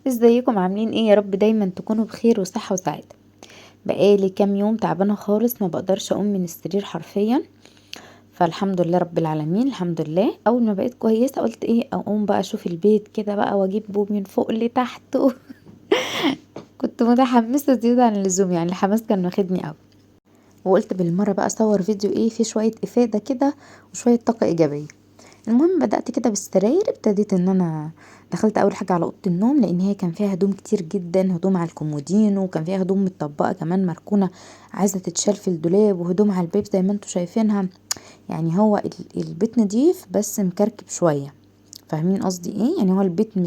ازيكم عاملين ايه؟ يا رب دايما تكونوا بخير وصحة وسعادة. بقالي كام يوم تعبانة خالص، ما بقدرش اقوم من السرير حرفيا. فالحمد لله رب العالمين، الحمد لله. اول ما بقيت كويسة قلت ايه، اقوم بقى اشوف البيت كده بقى واجيبه من فوق لتحت كنت متحمسة زيادة عن اللزوم، يعني الحماس كان واخدني قوي. وقلت بالمرة بقى اصور فيديو ايه فيه شوية افادة كده وشوية طاقة ايجابية. المهم بدأت كده بالسراير، ابتديت ان انا دخلت اول حاجة على اوضة النوم، لان هي كان فيها هدوم كتير جدا، هدوم على الكومودين وكان فيها هدوم متطبقة كمان مركونة عايزة تتشال في الدولاب، وهدوم على الباب زي ما انتوا شايفينها. يعني هو البيت نضيف بس مكركب شوية. فاهمين قصدي ايه؟ يعني هو البيت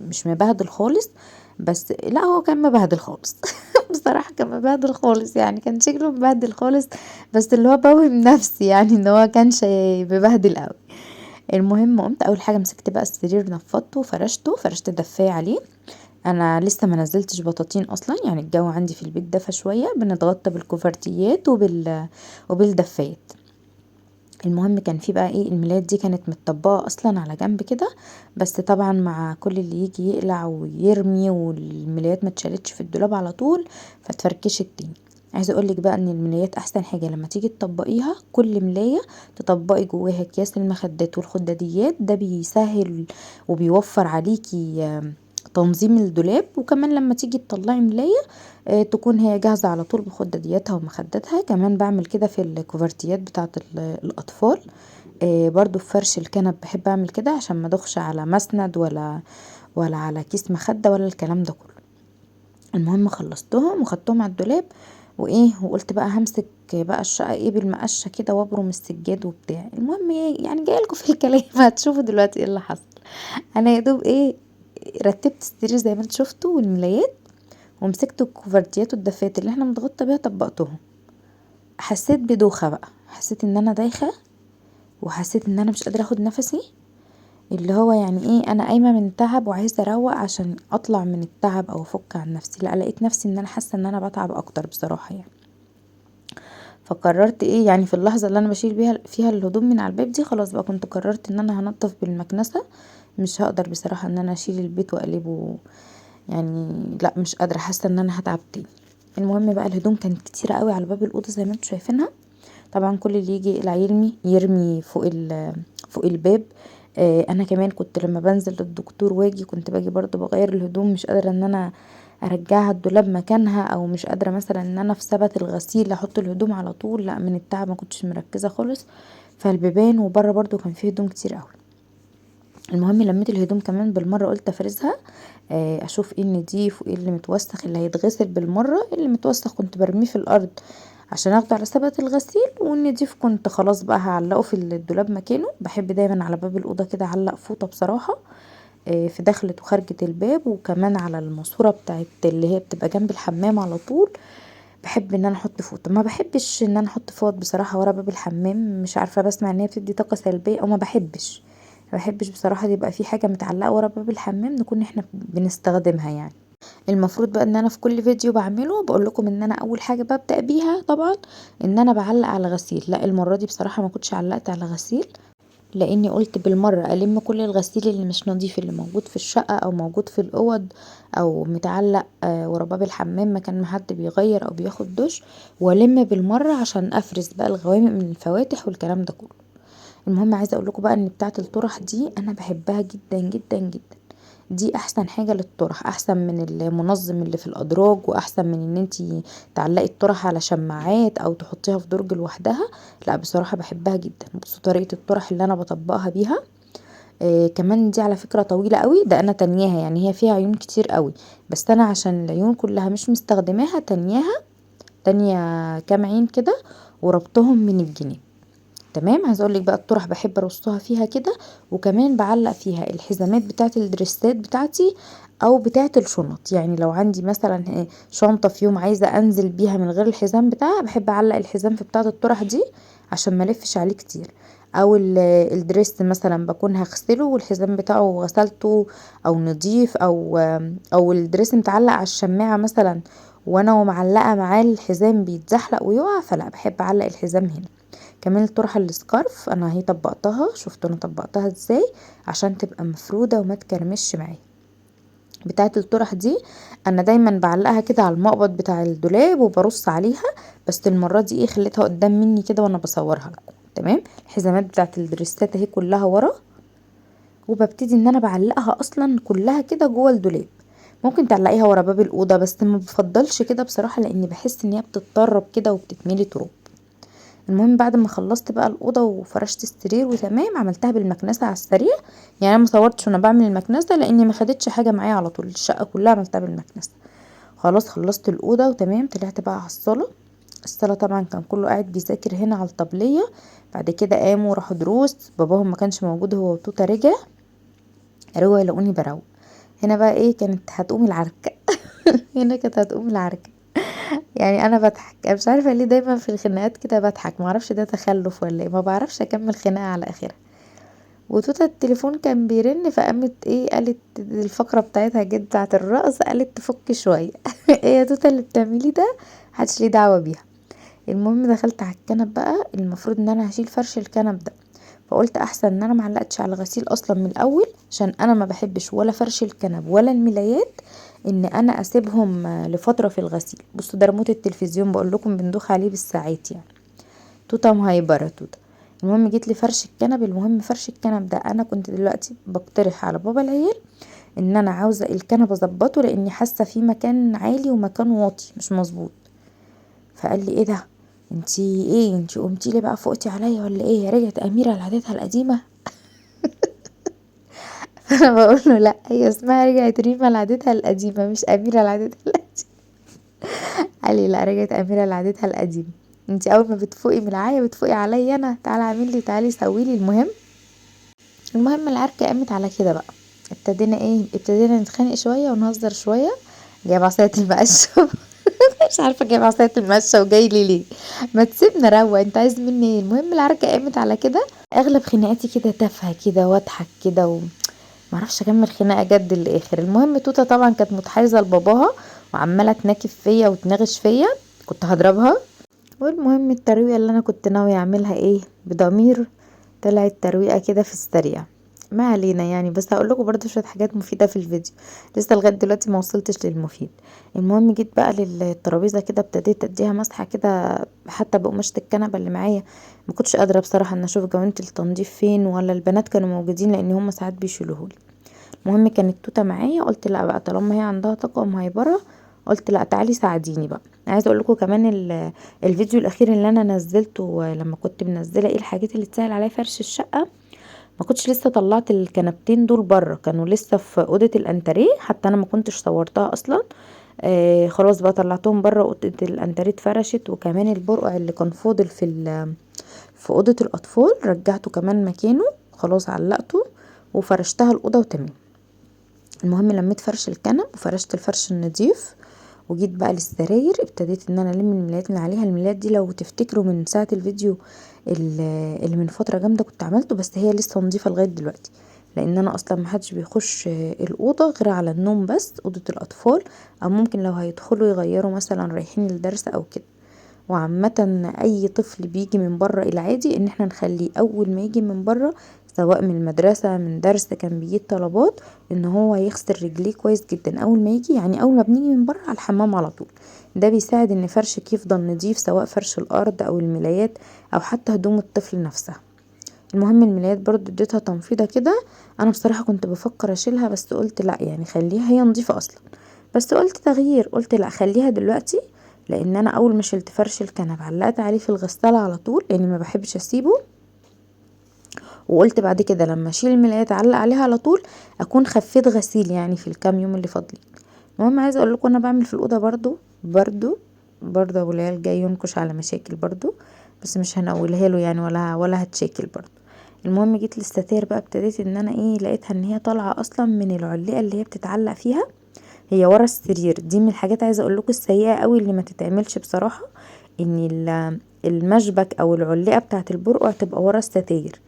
مش مبهدل خالص، بس لا هو كان مبهدل خالص بصراحة كان مبهدل خالص، يعني كان شكله مبهدل خالص. بس اللي هو بوهم نفسي يعني ان هو كانش مبهدل قوي. المهم قمت اول حاجه مسكت بقى السرير، نفضته وفرشته، فرشت دفايه عليه. انا لسه ما نزلتش بطاطين اصلا، يعني الجو عندي في البيت دفى شويه، بنتغطى بالكوفرتيات وبالدفايات. المهم كان في بقى ايه، الملايات دي كانت متطبقه اصلا على جنب كده، بس طبعا مع كل اللي يجي يقلع ويرمي والملايات ما اتشالتش في الدولاب على طول، فتفركشت تاني. عايزه اقولك بقى ان الملايات احسن حاجه لما تيجي تطبقيها، كل ملايه تطبقي جواها اكياس المخدات والخداديات، ده بيسهل وبيوفر عليكي تنظيم الدولاب. وكمان لما تيجي تطلعي ملاية تكون هي جاهزة على طول بخدادياتها ومخداتها. كمان بعمل كده في الكوفرتيات بتاعة الأطفال. برضو في فرش الكنب بحب اعمل كده عشان ما ادخش على مسند ولا على كيس مخدة ولا الكلام ده كله. المهم خلصتهم وخدتهم على الدولاب وايه، وقلت بقى همسك بقى الشقة ايه بالمقشة كده وابرم السجاد وبتاع. المهم ايه، يعني جايلكوا في الكلام هتشوفوا دلوقتي ايه اللي حصل. انا يا دوب ايه، رتبت السرير زي ما انت شفتوا والملايات، ومسكت الكوفرتيات والدفات اللي احنا متغطى بيها طبقتهم. حسيت بدوخة بقى، حسيت ان انا دايخة، وحسيت ان انا مش قادرة اخد نفسي. اللي هو يعني ايه، انا قايمة من تعب وعايزة اروق عشان اطلع من التعب او افك عن نفسي، لا لقيت نفسي ان انا حاسة ان انا بتعب اكتر بصراحة يعني. فقررت ايه، يعني في اللحظة اللي انا بشيل بيها فيها الهدوم من على الباب دي، خلاص بقى كنت قررت ان انا هنضف بالمكنسة. مش هقدر بصراحة ان انا اشيل البيت واقلبه، يعني لا مش قادرة، حاسة ان انا هتعب تاني. المهم بقى الهدوم كانت كتيرة قوي على باب الأوضة زي ما انتوا شايفينها. طبعا كل اللي يجي يقلع يرمي فوق الباب. انا كمان كنت لما بنزل للدكتور واجي كنت باجي برضو بغير الهدوم، مش قادرة ان انا ارجعها الدولاب مكانها، او مش قادرة مثلا ان انا في سبت الغسيل احط الهدوم على طول، لا من التعب ما كنتش مركزة خالص. فالبيبان وبره برضو كان فيه هدوم كتير قوي. المهم لميت الهدوم كمان بالمرة، قلت افرزها اشوف ايه النضيف وايه اللي متوسخ اللي هيتغسل بالمرة. اللي متوسخ كنت برميه في الارض عشان اخده على سبت الغسيل، والنضيف كنت خلاص بقى هعلقه في الدولاب مكانه. بحب دايما على باب الاوضه كده اعلق فوطه بصراحه، في دخلة وخارجة الباب، وكمان على الماسوره بتاعت اللي هي بتبقى جنب الحمام على طول. بحب ان انا احط فوطه، ما بحبش ان انا احط فوط بصراحه ورا باب الحمام، مش عارفه بسمع ان هي بتدي طاقه سلبيه، او ما بحبش بصراحه يبقى في حاجه متعلقه ورا باب الحمام نكون احنا بنستخدمها يعني. المفروض بقى ان انا في كل فيديو بعمله بقول لكم ان انا اول حاجه ببدا بيها طبعا ان انا بعلق على غسيل. لا المره دي بصراحه ما كنتش علقت على غسيل، لاني قلت بالمره الم كل الغسيل اللي مش نظيف اللي موجود في الشقه او موجود في الاوض او متعلق ورا باب الحمام مكان ما حد بيغير او بياخد دش، والم بالمره عشان افرز بقى الغوامق من الفواتح والكلام ده كله. المهم عايزه اقول لكم بقى ان بتاعه الطرح دي انا بحبها جدا جدا جدا. دي احسن حاجة للطرح، احسن من المنظم اللي في الادراج، واحسن من ان انتي تعلقي الطرح على شماعات او تحطيها في درج لوحدها. لا بصراحة بحبها جدا. بصوا طريقة الطرح اللي انا بطبقها بيها. كمان دي على فكرة طويلة قوي، ده انا تانياها، يعني هي فيها عيون كتير قوي، بس انا عشان العيون كلها مش مستخدماها تانياها، تانية كام عين كده وربطهم من الجناب. تمام. عايزه اقول لك بقى الطرح بحب ارصها فيها كده، وكمان بعلق فيها الحزامات بتاعه الدريسات بتاعتي او بتاعه الشنط. يعني لو عندي مثلا شنطه في يوم عايزه انزل بيها من غير الحزام بتاعها، بحب اعلق الحزام في بتاعه الطرح دي عشان ما الفش عليه كتير. او الدريس مثلا بكون هغسله والحزام بتاعه غسلته او نضيف، او الدريس متعلق على الشماعه مثلا وانا ومعلقه معاه الحزام بيتزحلق ويقع، فلا بحب اعلق الحزام هنا. كمان الطرحة السكارف انا هي طبقتها، شفتوا انا طبقتها ازاي عشان تبقى مفرودة وما تكرمش معايا. بتاعه الطرح دي انا دايما بعلقها كده على المقبض بتاع الدولاب وبرص عليها، بس المره دي ايه خليتها قدام مني كده وانا بصورها لكم. تمام. الحزامات بتاعه الدريسات اهي كلها ورا، وببتدي ان انا بعلقها اصلا كلها كده جوه الدولاب. ممكن تعلقيها ورا باب الاوضه، بس ما بفضلش كده بصراحه، لاني بحس ان هي بتتطرب كده وبتتملي تراب. المهم بعد ما خلصت بقى الاوضه وفرشت السرير وتمام، عملتها بالمكنسه على السريع. يعني انا ما صورتش وانا بعمل المكنسه لاني ما خدتش حاجه معايا، على طول الشقه كلها عملتها بالمكنسه. خلاص خلصت الاوضه وتمام، طلعت بقى على الصاله. الصاله طبعا كان كله قاعد بيذاكر هنا على الطبليه. بعد كده قاموا راحوا دروس، باباهم ما كانش موجود، هو وتوته رجعوا يلاقوني بروق. هنا بقى ايه كانت هتقوم العركه. هنا كانت هتقوم العركه. يعني انا بضحك، انا مش عارفه ليه دايما في الخناقات كده بضحك، معرفش ده تخلف ولا ايه، ما بعرفش اكمل خناقه على اخرها. وتوتا التليفون كان بيرن، فقامت ايه قالت الفقره بتاعتها جت بتاعه الرقص، قالت تفك شويه. ايه يا توتا اللي بتعمليه ده، محدش ليه دعوه بيها. المهم دخلت على الكنب بقى، المفروض ان انا هشيل فرش الكنب ده، فقلت احسن ان انا معلقتش على الغسيل اصلا من الاول، عشان انا ما بحبش ولا فرش الكنب ولا الملايات ان انا اسيبهم لفتره في الغسيل. بصوا ده ريموت التلفزيون بقول لكم بندوخ عليه بالساعات يعني. توته مهيبره توته. المهم جيت لي فرش الكنب. المهم فرش الكنب ده انا كنت دلوقتي بقترح على بابا العيال ان انا عاوزه الكنب اظبطه، لاني حاسه في مكان عالي ومكان واطي مش مظبوط. فقال لي ايه ده، انتي قمتي لي بقى فوقتي عليا ولا ايه، رجعت اميره لعادتها القديمه. فانا بقول له لا، هي اسمها رجعت ريما لعادتها القديمه مش اميره لعادتها القديمه. قال لي لا، رجعت اميره لعادتها القديمه. انتي اول ما بتفوقي من العيا بتفوقي عليا انا، تعالى اعمل لي، تعالي سوي لي. المهم العركه قامت على كده بقى. ابتدينا نتخانق شويه ونهزر شويه. جايب عصايه المقشه. مش عارفه جايب عصايه المقشه وجاي لي ليه، ما تسيبنا روق، انت عايز مني ايه؟ المهم العركه قامت على كده. اغلب خناقاتي كده تافهه كده واضحك كده معرفش اكمل خناقه جد للاخر. المهم توته طبعا كانت متحيزه لباباها وعماله تناكف فيا وتناغش فيا، كنت هضربها. والمهم الترويقه اللي انا كنت ناويه اعملها ايه بضمير، طلعت ترويقه كده في السريع. ما علينا يعني، بس هقول لكم برضو شويه حاجات مفيده في الفيديو، لسه لغايه دلوقتي ما وصلتش للمفيد. المهم جيت بقى للترابيزه كده، ابتديت اديها مسحه كده حتى بقماشه الكنبه اللي معايا. ما كنتش قادره بصراحه ان اشوف جوانت التنظيف فين، ولا البنات كانوا موجودين لان هم ساعات بيشيلوهولي. المهم كانت توته معايا، قلت لا بقى طالما هي عندها طاقه مهيبره، قلت لا تعالي ساعديني بقى. عايزه اقول لكم كمان الفيديو الاخير اللي انا نزلته لما كنت منزله ايه الحاجات اللي تسهل عليا فرش الشقه، ما كنتش لسه طلعت الكنبتين دول بره، كانوا لسه في اوضه الانتريه، حتى انا ما كنتش صورتها اصلا. خلاص بقى طلعتهم بره، اوضه الانتريه اتفرشت، وكمان البرقع اللي كان فاضل في اوضه الاطفال رجعته كمان مكانه، خلاص علقته وفرشتها الاوضه وتمام. المهم لميت فرش الكنب وفرشت الفرش النظيف، وجيت بقى للسراير، ابتديت ان انا الم الملايات اللي عليها. الملايات دي لو تفتكروا من ساعه الفيديو اللي من فتره جامده كنت عملته، بس هي لسه نظيفه لغايه دلوقتي، لان انا اصلا محدش بيخش الاوضه غير على النوم بس، اوضه الاطفال، او ممكن لو هيدخلوا يغيروا مثلا رايحين الدرس او كده. وعامة اي طفل بيجي من بره العادي ان احنا نخليه اول ما يجي من بره، سواء من المدرسة من درس كان بيجيب طلبات، ان هو يغسل رجليه كويس جدا اول ما يجي، يعني اول ما بنيجي من بره على الحمام على طول. ده بيساعد ان فرشك يفضل نضيف، سواء فرش الارض او الملايات او حتى هدوم الطفل نفسها. المهم الملايات برضو اديتها تنفيضة كده. انا بصراحة كنت بفكر اشيلها، بس قلت لا يعني خليها، هي نظيفة اصلا، بس قلت تغيير، قلت لا خليها دلوقتي. لان انا اول ما شلت فرش الكنب علقت عليه في الغسالة على طول، لاني ما بحبش اسيبه. وقلت بعد كده لما اشيل الملايات اعلق عليها على طول، اكون خفيت غسيل يعني في الكام يوم اللي فاضلين. المهم عايزه اقول لكم انا بعمل في الاوضه برضو ابو العيال جاي ينكش على مشاكل برضو، بس مش هنقولها له يعني، ولا هتشاكل برضو. المهم جيت للستاير بقى، ابتديت ان انا ايه لقيتها ان هي طالعه اصلا من العلقه اللي هي بتتعلق فيها، هي ورا السرير. دي من الحاجات عايزه اقول لكم السيئه قوي اللي ما تتعملش بصراحه، ان المشبك او العلقه بتاعه البرقع تبقى ورا الستاير،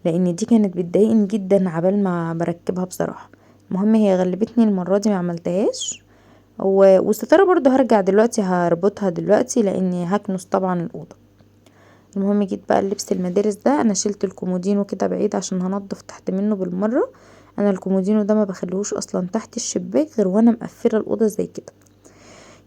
لان دي كانت بتضايقني جدا عبال ما بركبها بصراحه. المهم هي غلبتني المره دي ما عملتهاش. والستاره برضو هرجع دلوقتي هربطها دلوقتي لاني هكنس طبعا الاوضه. المهم جيت بقى لبس المدارس ده، انا شلت الكومودينو كده بعيد عشان هنضف تحت منه بالمره، انا الكومودينو ده ما بخليهوش اصلا تحت الشباك غير وانا مقفله الاوضه زي كده.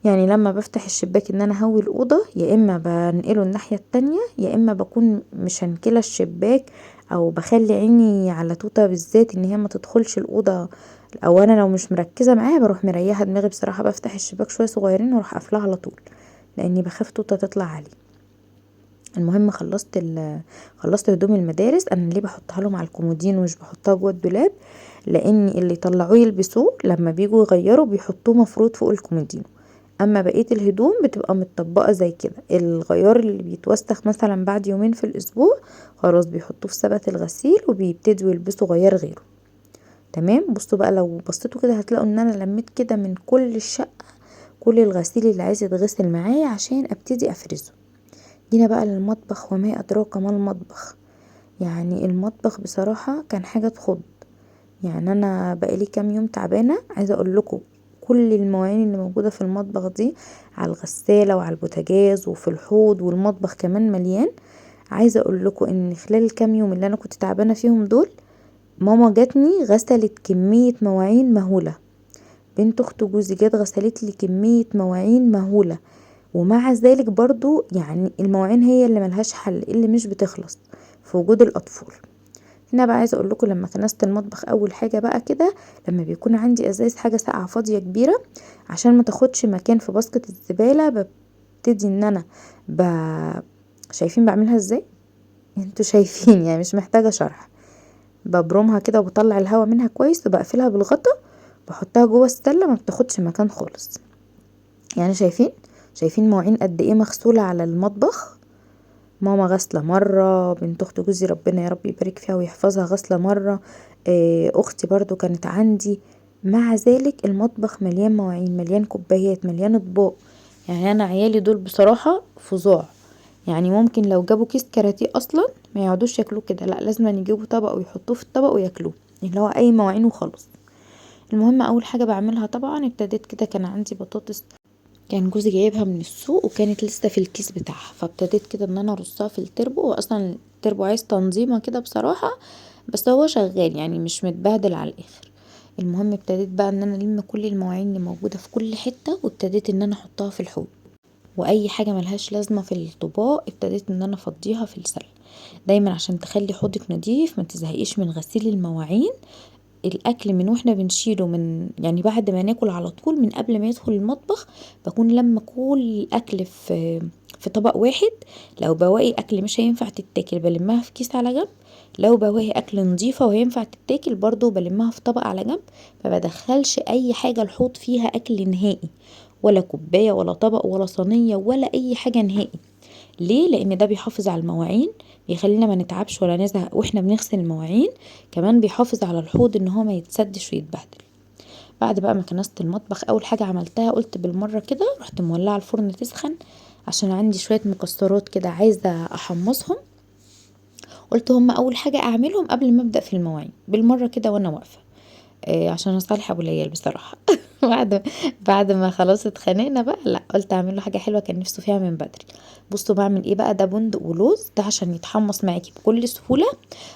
يعني لما بفتح الشباك ان انا هوي الاوضه، يا اما بنقله الناحيه التانية، يا اما بكون مشنكله الشباك، او بخلي عيني على توته بالذات ان هي ما تدخلش الاوضه، او انا لو مش مركزه معاها بروح مريحه دماغي بصراحه، بفتح الشباك شويه صغيرين واروح قافلاها على طول، لاني بخاف توته تطلع عليه. المهم خلصت هدوم المدارس. انا ليه بحطها لهم على الكومودين ومش بحطها جوه الدولاب؟ لان اللي يطلعوه يلبسوه لما بيجوا يغيروا بيحطوه مفروض فوق الكومودين، اما بقية الهدوم بتبقى متطبقة زي كده. الغيار اللي بيتوسخ مثلا بعد يومين في الاسبوع خلاص بيحطوه في سبت الغسيل وبيبتدوا يلبسوا غيار غيره. تمام. بصوا بقى لو بصيتوا كده هتلاقوا ان انا لميت كده من كل الشقة كل الغسيل اللي عايز يتغسل معايا عشان ابتدي افرزه. جينا بقى للمطبخ وما ادراك ما المطبخ. يعني المطبخ بصراحة كان حاجة تخض. يعني انا بقالي كام يوم تعبانة، عايزة اقول لكم كل المواعين اللي موجودة في المطبخ دي على الغسالة وعلى البوتاجاز وفي الحوض، والمطبخ كمان مليان. عايزة اقول لكم ان خلال الكام يوم اللي انا كنت تعبانة فيهم دول ماما جاتني غسلت كمية مواعين مهولة. بنت اخت جوزي جت غسلت لي كمية مواعين مهولة. ومع ذلك برضو يعني المواعين هي اللي ملهاش حل، اللي مش بتخلص في وجود الاطفال. هنا بقى عايزه اقول لكم لما كنست المطبخ اول حاجه بقى كده، لما بيكون عندي ازايز حاجه ساقعه فاضيه كبيره عشان ما تاخدش مكان في باسكت الزباله، ببتدي ان انا ب... شايفين بعملها ازاي؟ انتوا شايفين يعني مش محتاجه شرح. ببرمها كده وبطلع الهواء منها كويس وبقفلها بالغطا، بحطها جوه السله ما بتاخدش مكان خالص. يعني شايفين مواعين قد ايه مغسوله على المطبخ. ماما غاسله مره، بنت اخت جوزي ربنا يا رب يبارك فيها ويحفظها غاسله مره، اختي برضو كانت عندي. مع ذلك المطبخ مليان مواعين، مليان كوبايات، مليان اطباق. يعني انا عيالي دول بصراحه فظاع. يعني ممكن لو جابوا كيس كاراتيه اصلا ما يقعدوش ياكلوه كده، لا لازم يجيبوا طبق ويحطوه في الطبق وياكلوه، اللي هو اي مواعين وخلاص. المهم اول حاجه بعملها طبعا ابتديت كده، كان عندي بطاطس كان جوزي جايبها من السوق وكانت لسه في الكيس بتاعها، فابتديت كده ان انا ارصها في التربو. واصلا التربو عايز تنظيمه كده بصراحه، بس هو شغال يعني مش متبهدل على الاخر. المهم ابتديت بقى ان انا الم كل المواعين اللي موجوده في كل حته، وابتديت ان انا احطها في الحوض، واي حاجه ملهاش لازمه في الطباق ابتديت ان انا افضيها في السله. دايما عشان تخلي حوضك نضيف ما تزهقيش من غسيل المواعين. الاكل من واحنا بنشيله من يعني بعد ما ناكل على طول من قبل ما يدخل المطبخ بكون لما كل الاكل في طبق واحد. لو بواقي اكل مش هينفع تتاكل بلمها في كيس على جنب، لو بواقي اكل نظيفه وهينفع تتاكل برضو بلمها في طبق على جنب. ما بدخلش اي حاجه الحوض فيها اكل نهائي، ولا كوبايه ولا طبق ولا صينيه ولا اي حاجه نهائي. ليه؟ لان ده بيحافظ على المواعين، بيخلينا ما نتعبش ولا نزهق واحنا بنغسل المواعين. كمان بيحافظ على الحوض ان هو ما يتسدش ويتبهدل. بعد بقى ما كنست المطبخ اول حاجه عملتها قلت بالمره كده رحت مولعه الفرن تسخن، عشان عندي شويه مكسرات كده عايزه احمصهم. قلت هما اول حاجه اعملهم قبل ما ابدا في المواعين بالمره كده وانا واقفه، عشان اصالح ابو ليال بصراحه. بعد ما خلاص اتخانقنا بقى، لا قلت اعمل له حاجه حلوه كان نفسه فيها من بدري. بصوا بعمل ايه بقى؟ ده بندق ولوز، ده عشان يتحمص معاكي بكل سهوله.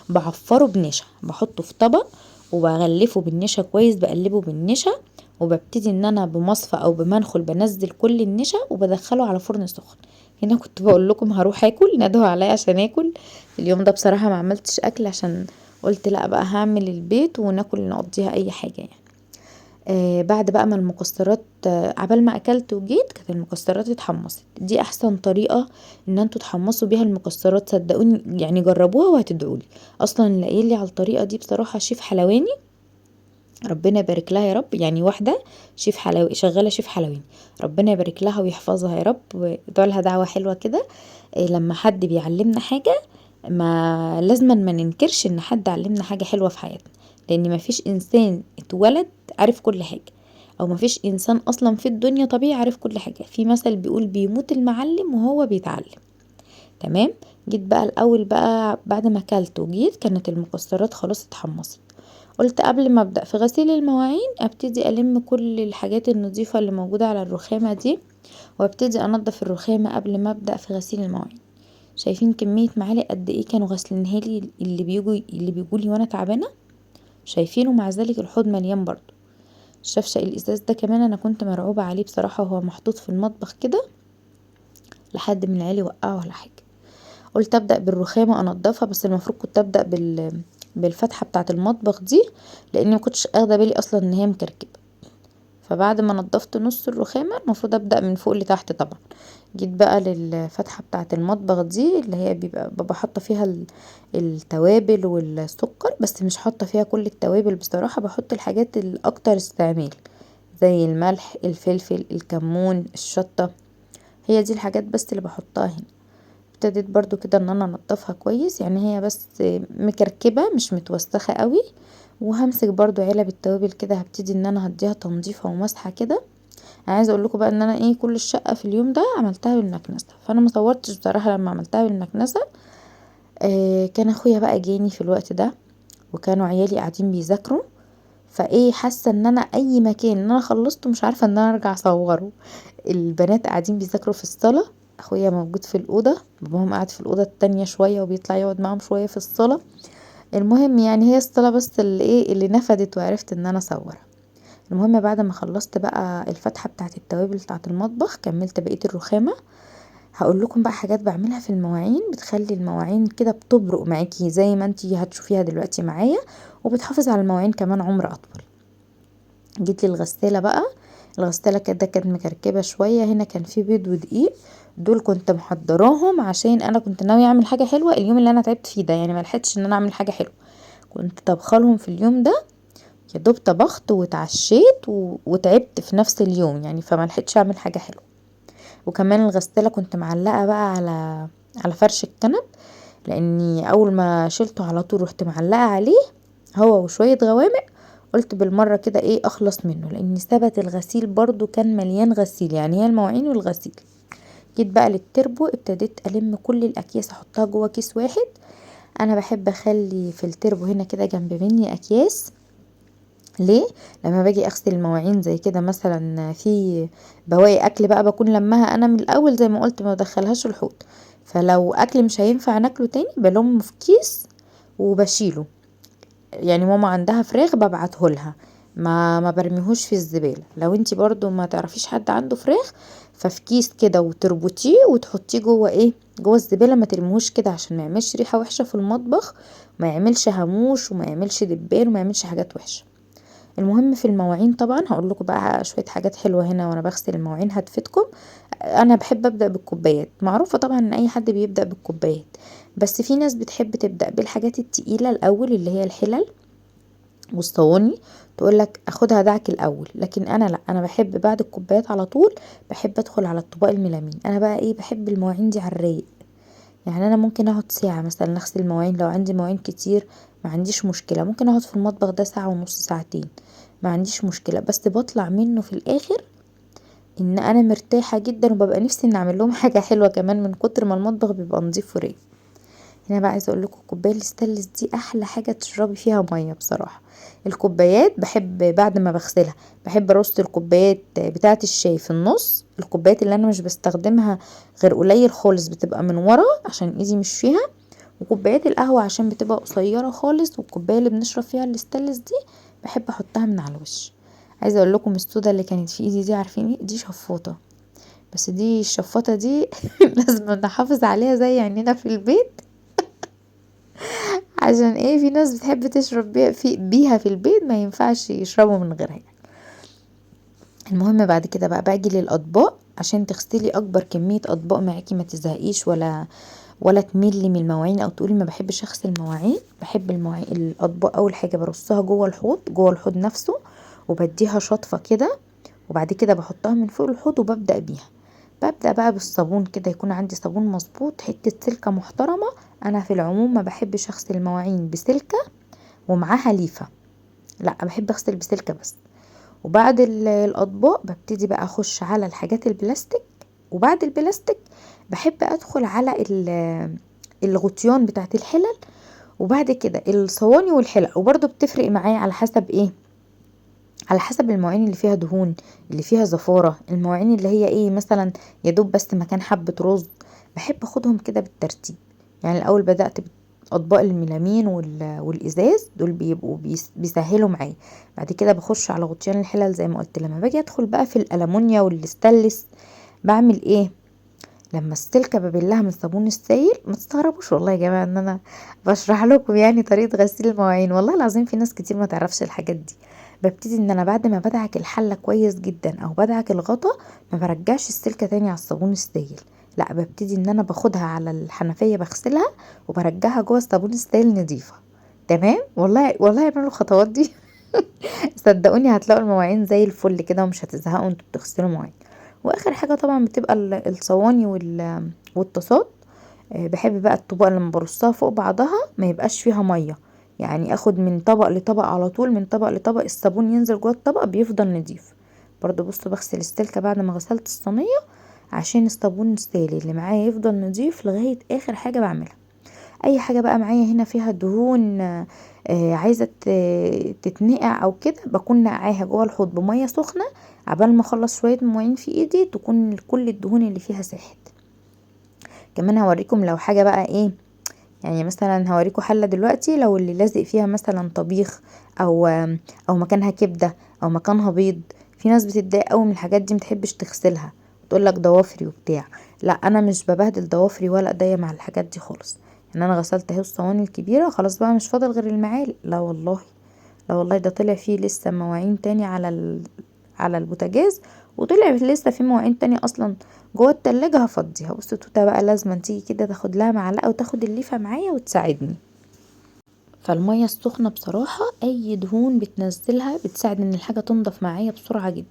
بعفره بنشا، بحطه في طبق وبغلفه بالنشا كويس، بقلبه بالنشا، وببتدي ان انا بمصفى او بمنخل بنزل كل النشا وبدخله على فرن سخن. هنا كنت بقول لكم هروح اكل، ندهوا عليا عشان اكل. اليوم ده بصراحه ما عملتش اكل عشان قلت لا بقى هعمل البيت وناكل نقضيها اي حاجه يعني. بعد بقى ما المكسرات عبال ما اكلت وجيت كانت المكسرات اتحمصت. دي احسن طريقه ان انتوا تحمصوا بيها المكسرات، صدقوني يعني جربوها وهتدعولي. اصلا اللي قايل لي على الطريقه دي بصراحه شيف حلواني، ربنا يبارك لها يا رب. يعني واحده شيف حلوي شغاله شيف حلواني، ربنا يبارك لها ويحفظها يا رب، وادعوا لها دعوه حلوه كده. لما حد بيعلمنا حاجه ما لازما ما ننكرش ان حد علمنا حاجه حلوه في حياتنا، لان ما فيش انسان اتولد عارف كل حاجه، او ما فيش انسان اصلا في الدنيا طبيعي عارف كل حاجه. في مثل بيقول بيموت المعلم وهو بيتعلم. تمام. جيت بقى الاول بقى بعد ما اكلت وجيت كانت المكسرات خلاص اتحمصت. قلت قبل ما ابدا في غسيل المواعين ابتدي الم كل الحاجات النظيفه اللي موجوده على الرخامه دي، وابتدي انضف الرخامه قبل ما ابدا في غسيل المواعين. شايفين كميه معالق قد ايه كانوا غاسلينها لي اللي بيجوا لي وانا تعبانه؟ شايفينه، مع ذلك الحوض مليان برضو. الشفشق الازاز ده كمان انا كنت مرعوبة عليه بصراحة، وهو محطوط في المطبخ كده لحد من العيال وقعه ولا حاجة. قلت ابدأ بالرخامة انضفها، بس المفروض كنت ابدأ بالفتحة بتاعة المطبخ دي، لاني مكنتش اخده بالي اصلا ان هي مكركبة. فبعد ما نضفت نص الرخامة المفروض ابدأ من فوق لتحت طبعا. جيت بقى للفتحة بتاعة المطبخ دي اللي هي ببقى حاطة فيها التوابل والسكر، بس مش حاطة فيها كل التوابل بصراحة، بحط الحاجات الاكتر استعمال زي الملح، الفلفل، الكمون، الشطة. هي دي الحاجات بس اللي بحطها هنا. ابتديت برضو كده ان انا انضفها كويس، يعني هي بس مكركبة مش متوسخة قوي. وهمسك برضو علب التوابل كده، هبتدي ان انا هديها تنظيفة ومسحة كده. انا عايزه اقول لكم بقى ان انا كل الشقه في اليوم ده عملتها بالمكنسه، فانا ما صورتش بصراحه لما عملتها بالمكنسه. كان اخويا بقى جاني في الوقت ده، وكانوا عيالي قاعدين بيذاكروا، حاسه ان انا اي مكان ان انا خلصته مش عارفه ان انا ارجع اصوره. البنات قاعدين بيذاكروا في الصاله، اخويا موجود في الاوضه، باباهم قاعد في الاوضه التانية شويه وبيطلع يقعد معاهم شويه في الصاله. المهم يعني هي الصاله بس اللي نفدت وعرفت ان انا اصورها. المهم بعد ما خلصت بقى الفتحة بتاعت التوابل بتاعت المطبخ، كملت بقية الرخامة. هقول لكم بقى حاجات بعملها في المواعين بتخلي المواعين كده بتبرق معاكي زي ما انتي هتشوفيها دلوقتي معايا، وبتحافظ على المواعين كمان عمر اطول. جيت للغسالة بقى. الغسالة كده كانت مكركبة شوية، هنا كان في بيض ودقيق، دول كنت محضراهم عشان انا كنت ناوية اعمل حاجة حلوة اليوم اللي انا تعبت فيه ده، يعني ملحقتش ان انا اعمل حاجة حلوة، كنت طبخالهم في اليوم ده. يا دوب طبخت واتعشيت وتعبت في نفس اليوم يعني، فما لحقتش اعمل حاجه حلوه. وكمان الغساله كنت معلقه بقى على فرش الكنب، لاني اول ما شلته على طول رحت معلقه عليه هو وشويه غوامق. قلت بالمره كده اخلص منه، لان ثبت الغسيل برضو كان مليان غسيل، يعني هي المواعين والغسيل. جيت بقى للتربو، ابتديت الم كل الاكياس احطها جوه كيس واحد. انا بحب اخلي في التربو هنا كده جنب مني اكياس. ليه؟ لما باجي اغسل المواعين زي كده مثلا في بواقي اكل بقى بكون لمها انا من الاول زي ما قلت، ما بدخلهاش الحوض، فلو اكل مش هينفع ناكله تاني بلمه في كيس وبشيله. يعني ماما عندها فراخ ببعته لها، ما برميهوش في الزبالة. لو انتي برضو ما تعرفيش حد عنده فراخ، ففي كيس كده وتربطيه وتحطيه جوه جوه الزبالة، ما ترميهوش كده عشان ما يعملش ريحة وحشة في المطبخ، وما يعملش هاموش وما يعملش دبان وما يعملش حاجات وحشة. المهم في المواعين طبعا هقول لكم بقى شويه حاجات حلوه هنا وانا بغسل المواعين هتفيدكم. انا بحب ابدا بالكوبايات، معروفه طبعا ان اي حد بيبدا بالكوبايات، بس في ناس بتحب تبدا بالحاجات التقيله الاول اللي هي الحلل والصواني، تقولك اخدها دعك الاول. لكن انا لا، انا بحب بعد الكوبايات على طول بحب ادخل على الطباق الميلامين. انا بقى بحب المواعين دي على الرايق، يعني انا ممكن اقعد ساعه مثلا اغسل المواعين، لو عندي مواعين كتير ما عنديش مشكله، ممكن اقعد في المطبخ ده ساعه ونص ساعتين، ما عنديش مشكله، بس بطلع منه في الاخر ان انا مرتاحه جدا، وببقى نفسي ان اعمل لهم حاجه حلوه كمان من كتر ما المطبخ بيبقى نظيف ورايق. هنا بقى عايزه اقول لكم الكوبايه الستانلس دي احلى حاجه تشربي فيها ميه بصراحه. الكوبايات بحب بعد ما بغسلها بحب ارص الكوبايات بتاعه الشاي في النص، الكوبايات اللي انا مش بستخدمها غير قليل خالص بتبقى من ورا عشان ايدي مش فيها، وكوبايات القهوه عشان بتبقى قصيره خالص، والكوبايه اللي بنشرب فيها الستانلس دي بحب احطها من على الوش. عايزه اقول لكم السودا اللي كانت في ايدي دي، عارفين دي شفاطه، بس دي الشفاطه دي لازم نحافظ عليها زي عندنا في البيت، عشان في ناس بتحب تشرب بيها في البيت، ما ينفعش يشربوا من غيرها يعني. المهم بعد كده بقى باجي للاطباق عشان تغسلي اكبر كميه اطباق معاكي، ما تزهقيش ولا تملي من المواعين او تقولي ما بحبش اغسل المواعين. بحب الاطباق اول حاجه برصها جوه الحوض نفسه، وبديها شطفه كده، وبعد كده بحطها من فوق الحوض وببدا بيها. ببدا بقى بالصابون كده، يكون عندي صابون مظبوط، حته سلكه محترمه. انا في العموم ما بحبش اغسل المواعين بسلكه ومعاها ليفه، لا بحب اغسل بسلكه بس. وبعد الاطباق ببتدي بقى اخش على الحاجات البلاستيك، وبعد البلاستيك بحب ادخل على الغطيان بتاعت الحلل، وبعد كده الصواني والحلل. وبرضه بتفرق معايا على حسب المواعين اللي فيها دهون، اللي فيها زفارة، المواعين اللي هي مثلا يدوب بس مكان حبة رز، بحب اخدهم كده بالترتيب. يعني الاول بدأت اطباق الميلامين والازاز دول بيبقوا بيسهلوا معايا. بعد كده بخش على غطيان الحلل زي ما قلت. لما باجي ادخل بقى في الالمونيا والستانلس بعمل ايه؟ لما السلكه ببلها من صابون السائل، ما تستغربوش والله يا جماعه ان انا بشرح لكم يعني طريقه غسيل المواعين، والله العظيم في ناس كتير ما تعرفش الحاجات دي. ببتدي ان انا بعد ما بدعك الحله كويس جدا او بدعك الغطا، ما برجعش السلكه تاني على الصابون السائل، لا ببتدي ان انا باخدها على الحنفيه بغسلها وبرجعها جوه الصابون السائل نظيفه. تمام، والله والله اعملوا الخطوات دي صدقوني هتلاقوا المواعين زي الفل كده ومش هتزهقوا وانتوا بتغسلوا مواعين. واخر حاجه طبعا بتبقى الصواني والطاسات. بحب بقى الطبق لما برصها فوق بعضها ما يبقاش فيها ميه، يعني اخد من طبق لطبق على طول، من طبق لطبق الصابون ينزل جوه الطبق بيفضل نضيف. برضو بصوا بغسل السلكه بعد ما غسلت الصينيه عشان الصابون السائل اللي معايا يفضل نضيف لغايه اخر حاجه بعملها. اي حاجه بقى معايا هنا فيها دهون عايزه تتنقع او كده، بكون نقعاها جوه الحوض بميه سخنه عبال ما اخلص شويه مواعين في ايدي تكون كل الدهون اللي فيها ساحت. كمان هوريكم لو حاجه بقى ايه، يعني مثلا هوريكم حله دلوقتي لو اللي لازق فيها مثلا طبيخ او او مكانها كبده او مكانها بيض. في ناس بتتضايق قوي من الحاجات دي متحبش تغسلها وتقول لك ضوافري وبتاع، لا انا مش ببهدل ضوافري ولا ايديا مع الحاجات دي خالص. ان انا غسلت اهي الصواني الكبيره خلاص بقى مش فاضل غير المعالق. لا والله، لا والله ده طلع فيه لسه مواعين تاني على البوتاجاز، وطلع لسه في مواعين تانية اصلا جوه التلاجة هفضيها. بصوا توته بقى لازم تيجي كده تاخد لها معلقه وتاخد الليفه معايا وتساعدني. فالميه السخنه بصراحه اي دهون بتنزلها بتساعد ان الحاجه تنضف معايا بسرعه جدا.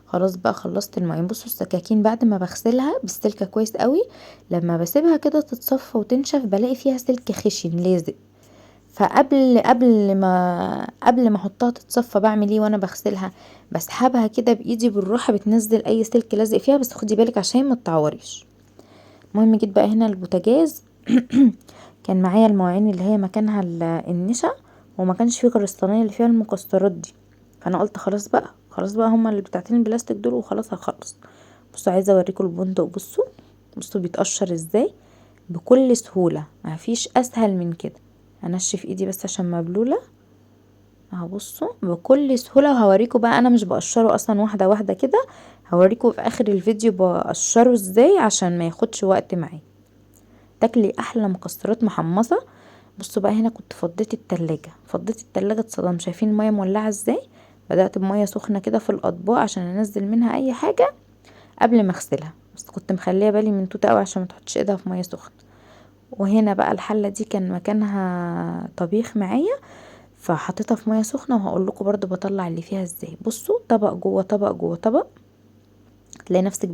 خلاص بقى خلصت المواعين. بصوا السكاكين بعد ما بغسلها بالسلكه كويس قوي، لما بسيبها كده تتصفى وتنشف بلاقي فيها سلك خشن لازق. قبل ما احطها تتصفى بعمل ايه وانا بغسلها؟ بسحبها كده بايدي بالراحه بتنزل اي سلك لازق فيها، بس خدي بالك عشان ما تتعوريش. المهم جيت بقى هنا البوتاجاز كان معايا المواعين اللي هي مكانها النشا، وما كانش فيه غير الصينيه اللي فيها المكسرات دي. فانا قلت خلاص بقى خلاص بقى هما اللي بتاعتين البلاستيك دول وخلاص هخلص. بصوا عايزه اوريكم البندق. بصوا بصوا بيتقشر ازاي بكل سهوله، مفيش اسهل من كده. انشف ايدي بس عشان مبلوله اهو. بصوا بكل سهوله. وهوريكم بقى انا مش بقشره اصلا واحده واحده كده، هوريكم في اخر الفيديو بقشره ازاي عشان ما ياخدش وقت معايا. تاكلي احلى مكسرات محمصه. بصوا بقى هنا كنت فضيت التلاجة اتصدم. شايفين الميه مولعه ازاي؟ بدأت بميه سخنه كده في الاطباق عشان انزل منها اي حاجه قبل ما اغسلها، بس كنت مخليه بالي من توته قوي عشان ما تحطش ايدها في ميه سخنه. وهنا بقى الحله دي كان مكانها طبيخ معايا، فحطيتها في ميه سخنه وهقول لكم برضو بطلع اللي فيها ازاي. بصوا طبق جوه طبق جوه طبق، تلاقي نفسك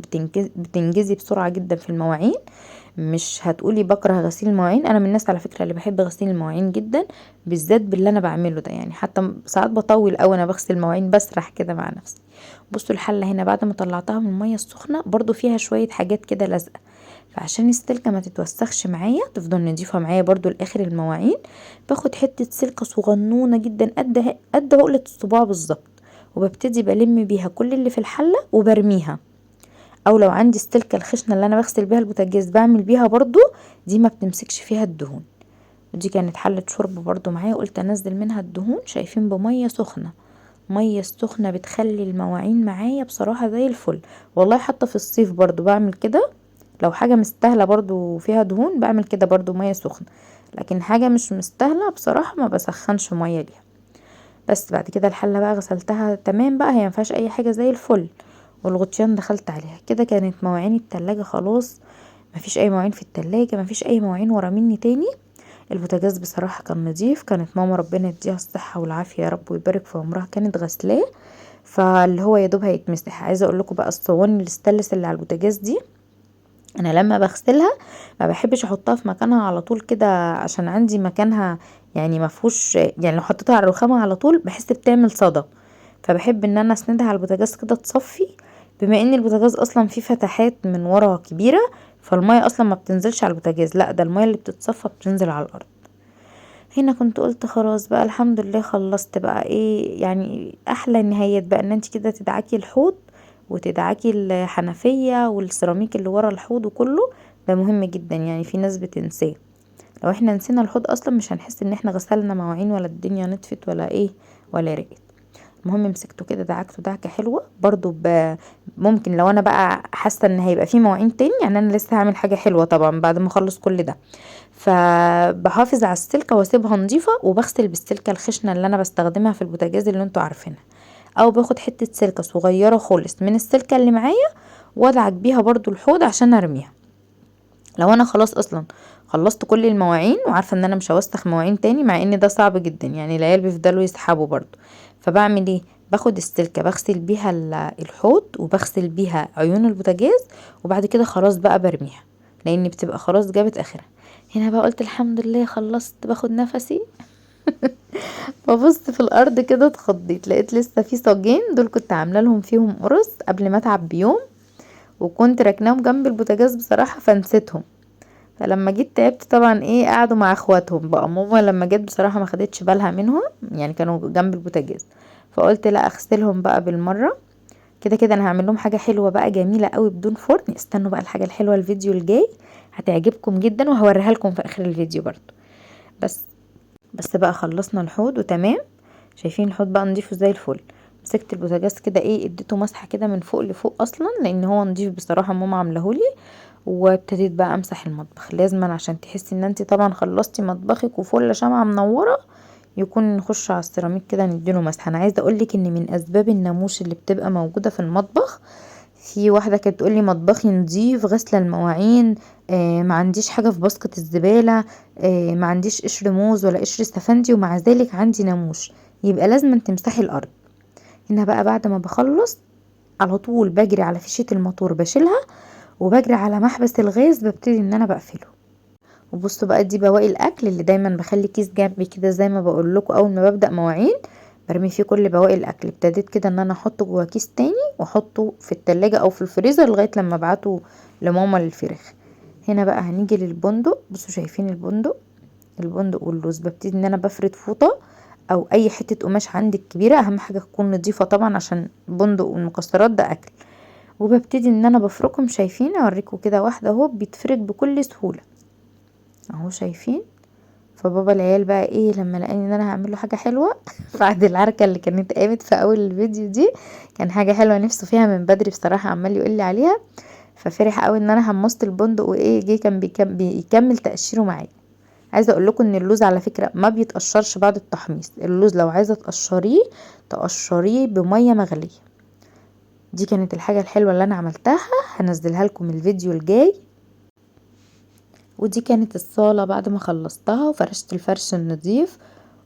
بتنجزي بسرعه جدا في المواعين. مش هتقولي بكره غسيل المواعين، انا من الناس على فكره اللي بحب غسيل المواعين جدا، بالذات باللي انا بعمله ده. يعني حتى ساعات بطول قوي انا بغسل المواعين بسرح كده مع نفسي. بصوا الحله هنا بعد ما طلعتها من الميه السخنه برضو فيها شويه حاجات كده لازقه، فعشان السلكه ما تتوسخش معايا تفضل نضيفه معايا برضو لاخر المواعين، باخد حته سلكه صغنونه جدا قد عقله الصباع بالظبط، وببتدي بلم بيها كل اللي في الحله وبرميها. او لو عندي السلكه الخشنه اللي انا بغسل بيها البوتاجاز بعمل بيها برضو، دي ما بتمسكش فيها الدهون. ودي كانت حله شرب برضو معايا قلت انزل منها الدهون. شايفين بميه سخنه، ميه سخنه بتخلي المواعين معايا بصراحه زي الفل. والله حتى في الصيف برضو بعمل كده، لو حاجه مستاهله برضو فيها دهون بعمل كده برضو ميه سخنه، لكن حاجه مش مستاهله بصراحه ما بسخنش ميه ليها. بس بعد كده الحله بقى غسلتها تمام بقى، هي مفيهاش اي حاجه زي الفل، والغطيان دخلت عليها كده. كانت مواعين التلاجة خلاص، مفيش اي مواعين في التلاجة، مفيش اي مواعين ورا مني تاني. البوتاجاز بصراحة كان نظيف، كانت ماما ربنا يديها الصحة والعافية يا رب ويبارك في عمرها كانت غسلاه، فاللي هو يا دوب هيتمسح. عايزة اقول لكم بقى الصواني الستانلس اللي على البوتاجاز دي انا لما بغسلها ما بحبش احطها في مكانها على طول كده، عشان عندي مكانها يعني مفهوش، يعني لو حطيتها على الرخامة على طول بحس بتعمل صدى، فبحب ان انا اسندها على البوتاجاز كده تصفي. بما ان البوتاجاز اصلا فيه فتحات من ورا كبيرة، فالمية اصلا ما بتنزلش على البوتاجاز، لا ده المية اللي بتتصفى بتنزل على الارض. هنا كنت قلت خلاص بقى الحمد لله خلصت بقى ايه، يعني احلى النهايات بقى ان انت كده تدعكي الحوض وتدعكي الحنفية والسيراميك اللي ورا الحوض وكله. ده مهم جدا، يعني في ناس بتنساه. لو احنا نسينا الحوض اصلا مش هنحس ان احنا غسلنا مواعين ولا الدنيا نطفت ولا ايه ولا رقت. المهم مسكته كده دعكته دعكه حلوه برضو ممكن لو انا بقى حاسه ان هيبقى فيه مواعين تاني، يعني انا لسه هعمل حاجه حلوه طبعا بعد ما اخلص كل ده، فبحافظ على السلكه واسيبها نظيفه، وبغسل بالسلكه الخشنه اللي انا بستخدمها في البوتاجاز اللي انتوا عارفينها، او باخد حته سلكه صغيره خالص من السلكه اللي معايا وادعك بيها برضو الحوض عشان ارميها. لو انا خلاص اصلا خلصت كل المواعين وعارفه ان انا مش هوسخ مواعين تاني، مع ان ده صعب جدا يعني العيال بيفضلوا يسحبوا برضو، فبعمل ايه؟ باخد السلكه بغسل بيها الحوض وبغسل بيها عيون البوتاجاز، وبعد كده خلاص بقى برميها لان بتبقى خلاص جابت اخرها. هنا بقى قلت الحمد لله خلصت، باخد نفسي ببص في الارض كده اتخضيت، لقيت لسه في صاجين دول كنت عامله لهم فيهم قرص قبل ما اتعب بيوم، وكنت راكناهم جنب البوتاجاز بصراحه فنسيتهم. فلما جيت تعبت طبعا ايه قعدوا مع اخواتهم بقى، ماما لما جيت بصراحه ما خدتش بالها منهم يعني كانوا جنب البوتاجاز، فقلت لا اغسلهم بقى بالمره. كده كده انا هعمل لهم حاجه حلوه بقى جميله قوي بدون فرن، استنوا بقى الحاجه الحلوه الفيديو الجاي هتعجبكم جدا وهوريها لكم في اخر الفيديو برضو. بس بس بقى خلصنا الحوض وتمام، شايفين الحوض بقى نضيفه زي الفل. مسكت البوتاجاز كده ايه اديته مسحه كده من فوق لفوق اصلا لان هو نضيف بصراحه ماما عاملهولي، وابتديت بقى امسح المطبخ. لازما عشان تحسي ان انت طبعا خلصتي مطبخك وفل شمعة منورة يكون نخش على السيراميك كده نديله مسحه. انا عايزه اقولك ان من اسباب الناموش اللي بتبقى موجوده في المطبخ، في واحده كانت تقولي مطبخي نضيف غسله المواعين، ما عنديش حاجه في باسكت الزباله، ما عنديش قشر موز ولا قشر استفندي ومع ذلك عندي ناموش، يبقى لازم تمسحي الارض. هنا بقى بعد ما بخلص على طول بجري على فيشة الموتور بشيلها، وبجري على محبس الغاز ببتدي ان انا بقفله. وبصوا بقى دي بواقي الاكل اللي دايما بخلي كيس جنبي كده زي ما بقول لكم اول ما ببدا مواعين برمي فيه كل بواقي الاكل. ابتديت كده ان انا احطه جوه كيس تاني واحطه في التلاجة او في الفريزر لغايه لما ابعته لماما للفراخ. هنا بقى هنيجي للبندق، بصوا شايفين البندق واللوز ببتدي ان انا بفرد فوطه او اي حته قماش عندك كبيره، اهم حاجه تكون نظيفه طبعا عشان البندق والمكسرات ده اكل، وببتدي ان انا بفركهم. شايفين اوريكم كده واحده اهو بيتفرك بكل سهوله اهو شايفين. فبابا العيال بقى ايه لما لقاني ان انا هعمل له حاجه حلوه بعد العركه اللي كانت قامت في اول الفيديو دي، كان حاجه حلوه نفسه فيها من بدري بصراحه عمال يقول لي عليها، ففرح قوي ان انا حمصت البندق وايه جه كان بيكمل تقشيره معايا. عايزه اقول لكم ان اللوز على فكره ما بيتقشرش بعد التحميص، اللوز لو عايزه تقشريه تقشريه بميه مغليه. دي كانت الحاجه الحلوه اللي انا عملتها، هنزلها لكم الفيديو الجاي. ودي كانت الصالة بعد ما خلصتها وفرشت الفرش النظيف،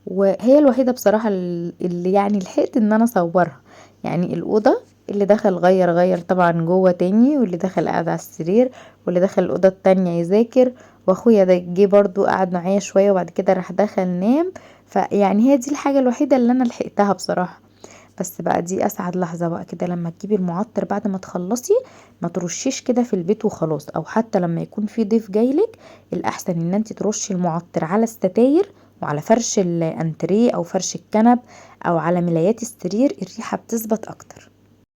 وهي الوحيدة بصراحة اللي يعني لحقت ان انا اصورها. يعني الأوضة اللي دخل غير طبعا جوه تاني، واللي دخل قاعد على السرير، واللي دخل الأوضة التانية يذاكر، واخويا ده جه برضو قعد معايا شوية وبعد كده راح دخل نام. فيعني هي دي الحاجة الوحيدة اللي انا لحقتها بصراحة. بس بقى دي اسعد لحظة بقى كده لما تجيبي المعطر بعد ما تخلصي، ما ترشيش كده في البيت وخلاص، او حتى لما يكون في ضيف جايلك الاحسن ان انت ترشي المعطر على الستاير وعلى فرش الانتريه او فرش الكنب او على ملايات السرير، الريحة بتثبت اكتر.